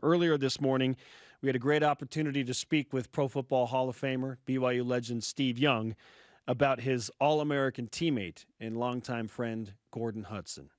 Earlier this morning, we had a great opportunity to speak with Pro Football Hall of Famer, BYU legend Steve Young, about his All-American teammate and longtime friend, Gordon Hudson.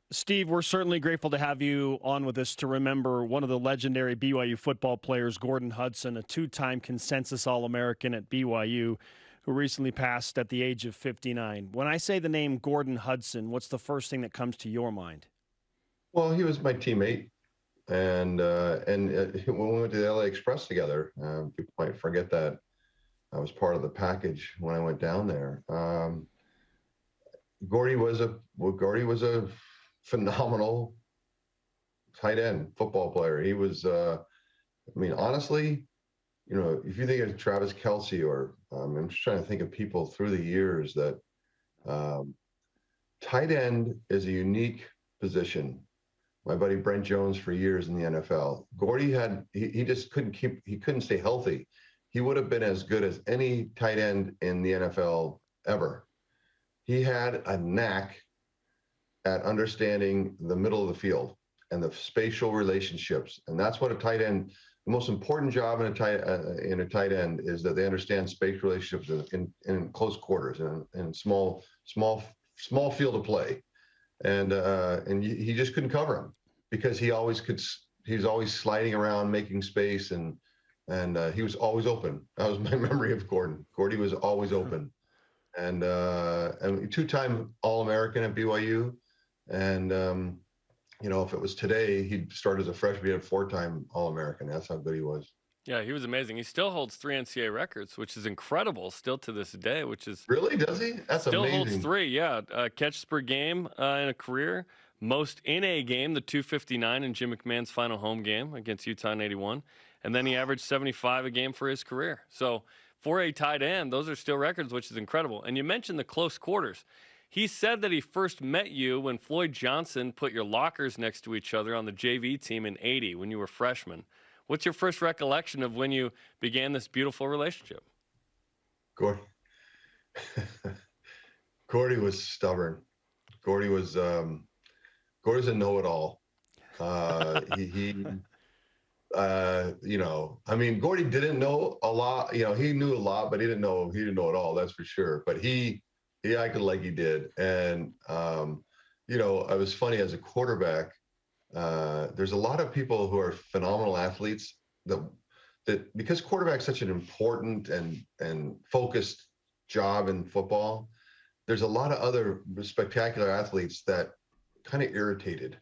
Steve, we're certainly grateful to have you on with us to remember one of the legendary BYU football players, Gordon Hudson, a two-time consensus All-American at BYU, who recently passed at the age of 59. When I say the name Gordon Hudson, what's the first thing that comes to your mind? Well, he was my teammate, and when we went to the LA Express together, people might forget that I was part of the package when I went down there. Gordy was a phenomenal tight end football player. He was, honestly, if you think of Travis Kelce or I'm just trying to think of people through the years that tight end is a unique position. My buddy Brent Jones for years in the NFL. Gordy he just couldn't stay healthy. He would have been as good as any tight end in the NFL ever. He had a knack at understanding the middle of the field and the spatial relationships. And that's what a tight end, the most important job in a tight end is that they understand spatial relationships in close quarters and small field of play. And he just couldn't cover him because he was always sliding around, making space, and he was always open. That was my memory of Gordon. Gordy was always open, and two-time All-American at BYU. And if it was today, he'd start as a freshman. He had a four-time All-American. That's how good he was. Yeah, he was amazing. He still holds 3 NCAA records, which is incredible still to this day, Really? Does he? That's still amazing. Holds 3, yeah. Catches per game in a career. Most in a game, the 259 in Jim McMahon's final home game against Utah in 81. And then he averaged 75 a game for his career. So for a tight end, those are still records, which is incredible. And you mentioned the close quarters. He said that he first met you when Floyd Johnson put your lockers next to each other on the JV team in 80 when you were freshmen. What's your first recollection of when you began this beautiful relationship? Gordy was stubborn. Gordy's a know-it-all. Gordy didn't know a lot. He knew a lot, but he didn't know it all. That's for sure. But he acted like he did. And, it was funny as a quarterback. There's a lot of people who are phenomenal athletes that because quarterback's such an important and focused job in football, there's a lot of other spectacular athletes that kind of irritated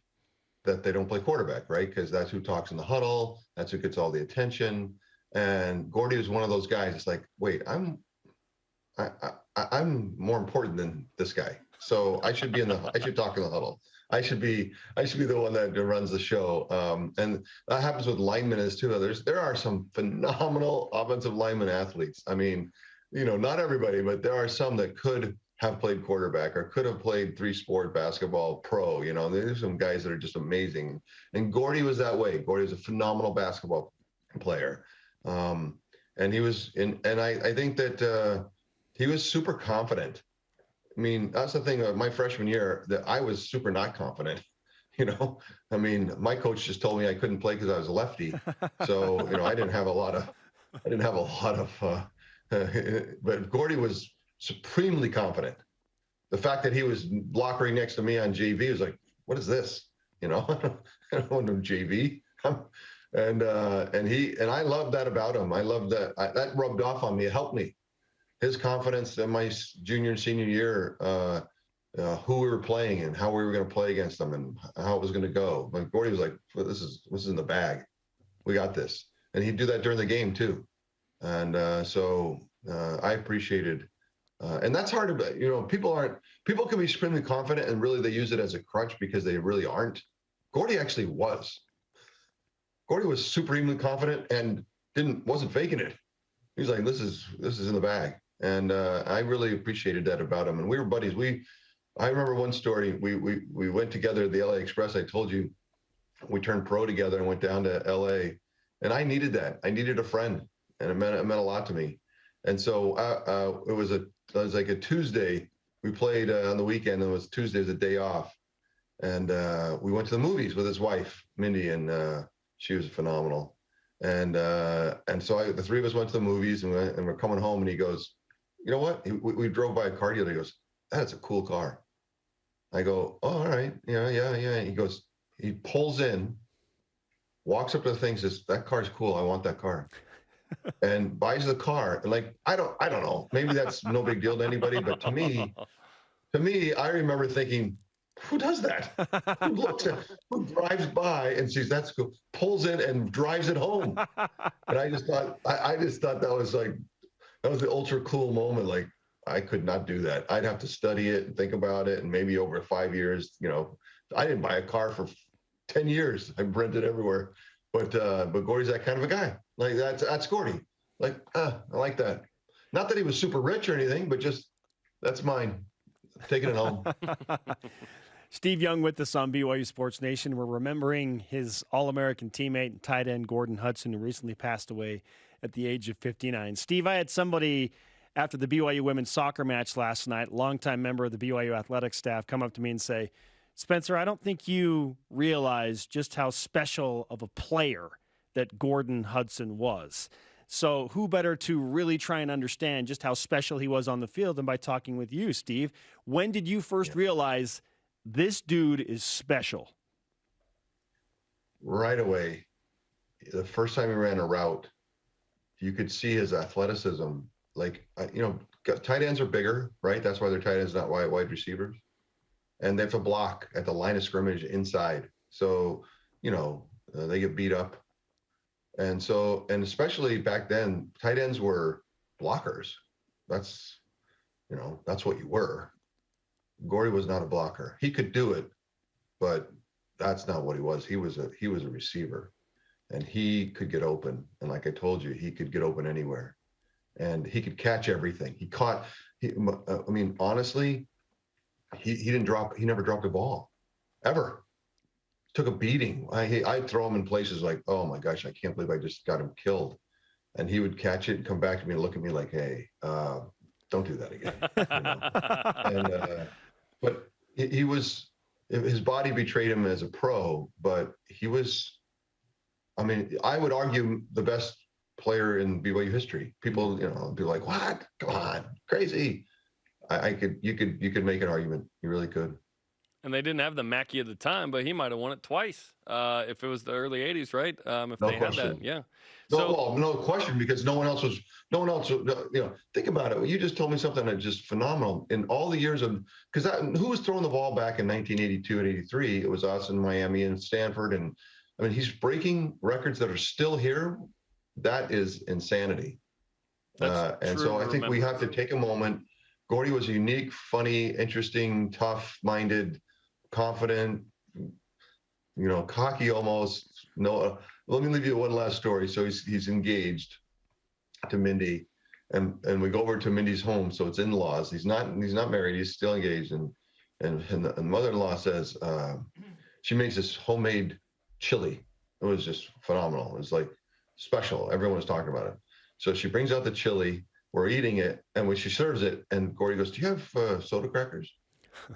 that they don't play quarterback, right? Because that's who talks in the huddle. That's who gets all the attention. And Gordy was one of those guys. It's like, wait, I'm more important than this guy. So I should talk in the huddle. I should be the one that runs the show. And that happens with linemen as too. There are some phenomenal offensive lineman athletes. I mean, not everybody, but there are some that could have played quarterback or could have played three-sport basketball pro. There's some guys that are just amazing. And Gordy was that way. Gordy was a phenomenal basketball player. And he was I think that he was super confident. I mean, that's the thing. My freshman year, that I was super not confident. My coach just told me I couldn't play because I was a lefty. So I didn't have a lot of. But Gordy was supremely confident. The fact that he was blockering next to me on JV was like, what is this? I don't want no JV. And I loved that about him. I loved that. That rubbed off on me. It helped me. His confidence in my junior and senior year, who we were playing and how we were going to play against them and how it was going to go. But Gordy was like, well, this is in the bag. We got this. And he'd do that during the game too. And so I appreciated, and that's hard to, people can be extremely confident and really they use it as a crutch because they really aren't. Gordy actually was. Gordy was supremely confident and wasn't faking it. He was like, this is in the bag. And I really appreciated that about him. And we were buddies. I remember one story. We went together to the LA Express. I told you we turned pro together and went down to LA. And I needed that. I needed a friend, and it meant a lot to me. And so it was like a Tuesday. We played on the weekend, and it was Tuesday, the day off. And we went to the movies with his wife, Mindy, and she was phenomenal. And so the three of us went to the movies, and we're coming home, and he goes, you know what? We drove by a car dealer. He goes, that's a cool car. I go, oh, all right. Yeah. He goes, he pulls in, walks up to the thing, says, that car's cool. I want that car. And buys the car. And like, I don't know. Maybe that's no big deal to anybody, but to me, I remember thinking, who does that? Who drives by and sees that's cool, pulls in and drives it home? And I just thought that was the ultra cool moment. Like, I could not do that. I'd have to study it and think about it, and maybe over 5 years, I didn't buy a car for 10 years. I rented everywhere. But Gordy's that kind of a guy. Like, that's Gordy. Like, I like that. Not that he was super rich or anything, but just, that's mine. Taking it home. Steve Young with us on BYU Sports Nation. We're remembering his All-American teammate and tight end Gordon Hudson, who recently passed away at the age of 59. Steve, I had somebody after the BYU women's soccer match last night, longtime member of the BYU athletic staff, come up to me and say, Spencer, I don't think you realize just how special of a player that Gordon Hudson was. So who better to really try and understand just how special he was on the field than by talking with you, Steve? When did you first realize this dude is special? Right away. The first time he ran a route, you could see his athleticism. Like, tight ends are bigger, right? That's why they're tight ends, not wide receivers. And they have to block at the line of scrimmage inside. So, they get beat up. And especially back then, tight ends were blockers. That's what you were. Gordy was not a blocker. He could do it, but that's not what he was. He was a receiver, and he could get open. And like I told you, he could get open anywhere, and he could catch everything. Honestly, he never dropped a ball, ever. Took a beating. I'd throw him in places like, oh my gosh, I can't believe I just got him killed. And he would catch it and come back to me and look at me like, hey, don't do that again. But his body betrayed him as a pro, but he was, I would argue the best player in BYU history. People, be like, what? Come on, crazy. You could make an argument. You really could. And they didn't have the Mackey at the time, but he might have won it twice if it was the early '80s, right? If they had that, yeah. No question, because no one else. Think about it. You just told me something that's just phenomenal. In all the years of, because who was throwing the ball back in 1982 and 83? It was us in Miami and Stanford, and he's breaking records that are still here. That is insanity. And so I think we have to take a moment. Gordy was a unique, funny, interesting, tough-minded, confident, cocky almost. No, let me leave you one last story. So he's engaged to Mindy, and we go over to Mindy's home. So it's in-laws. He's not married. He's still engaged. And the mother-in-law says she makes this homemade chili. It was just phenomenal. It was like special. Everyone was talking about it. So she brings out the chili. We're eating it, and when she serves it, and Gordy goes, do you have soda crackers?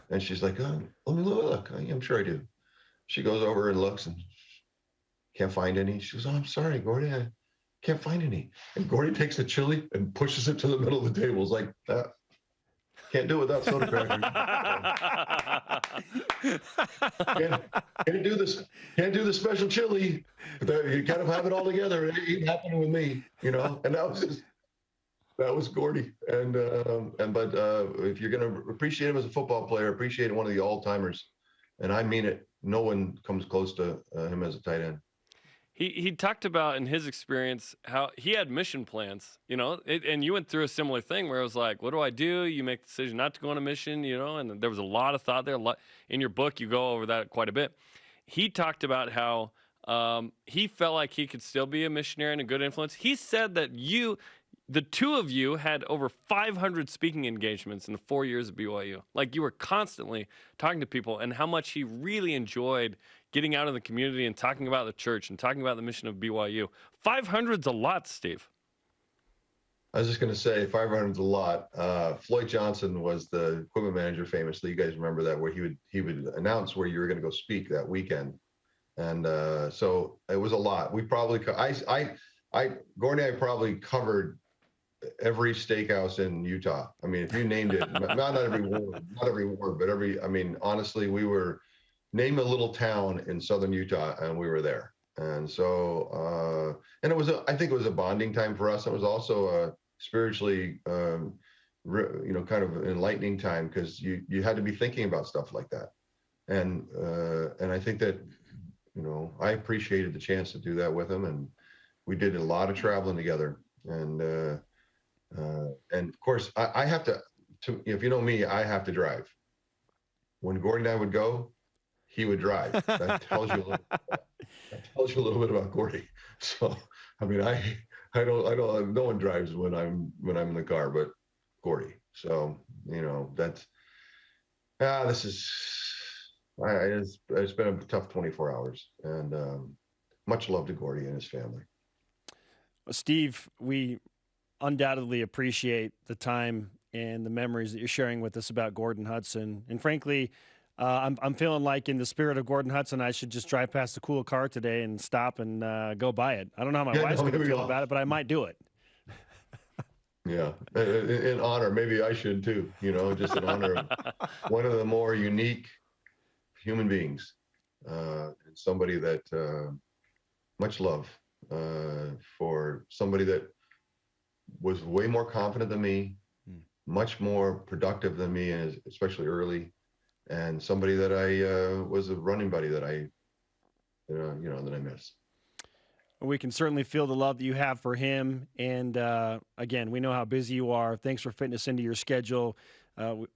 And she's like, let me look. I'm sure I do. She goes over and looks and can't find any. She goes, oh, I'm sorry, Gordy, I can't find any. And Gordy takes the chili and pushes it to the middle of the table. It's like, can't do it without soda crackers. Can't do this. Can't do the special chili. You kind of have it all together. It ain't happening with me, And that was Gordy. But if you're going to appreciate him as a football player, appreciate one of the all-timers. And I mean it. No one comes close to him as a tight end. He talked about in his experience how he had mission plans, and you went through a similar thing where it was like, what do I do? You make the decision not to go on a mission, and there was a lot of thought there. In your book, you go over that quite a bit. He talked about how he felt like he could still be a missionary and a good influence. He said that the two of you had over 500 speaking engagements in the 4 years of BYU. Like, you were constantly talking to people, and how much he really enjoyed getting out in the community and talking about the church and talking about the mission of BYU. 500's a lot, Steve. I was just going to say, 500's a lot. Floyd Johnson was the equipment manager, famously. You guys remember that, where he would announce where you were going to go speak that weekend, and so it was a lot. We probably Gordon and I probably covered every steakhouse in Utah. I mean, if you named it, not every ward, but every. I mean, honestly, we were name a little town in southern Utah, and we were there. And so, and I think it was a bonding time for us. It was also a spiritually, kind of enlightening time, because you had to be thinking about stuff like that. And I think that, I appreciated the chance to do that with him, and we did a lot of traveling together. And of course, I have to, if you know me, I have to drive. When Gordon and I would go, he would drive. That tells you a little bit about Gordy. So, I mean, I don't. No one drives when I'm in the car, but Gordy. So, that's. It's been a tough 24 hours, and much love to Gordy and his family. Well, Steve, we undoubtedly appreciate the time and the memories that you're sharing with us about Gordon Hudson, and frankly. I'm feeling like, in the spirit of Gordon Hudson, I should just drive past the cool car today and stop and go buy it. I don't know how my wife's going to feel about it, but I might do it. Yeah, in honor. Maybe I should too. Just in honor of one of the more unique human beings, and somebody that much love for somebody that was way more confident than me, much more productive than me, especially early. And somebody that I was a running buddy that that I miss. We can certainly feel the love that you have for him. And again, we know how busy you are. Thanks for fitting us into your schedule.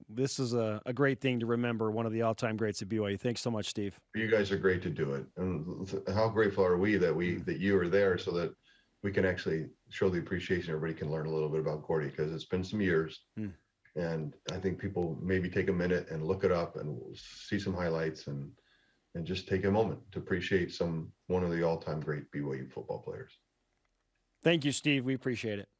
This is a great thing to remember, one of the all-time greats at BYU. Thanks so much, Steve. You guys are great to do it. And how grateful are we that you are there, so that we can actually show the appreciation. Everybody can learn a little bit about Gordy, because it's been some years. And I think people maybe take a minute and look it up and see some highlights, and just take a moment to appreciate one of the all-time great BYU football players. Thank you, Steve. We appreciate it.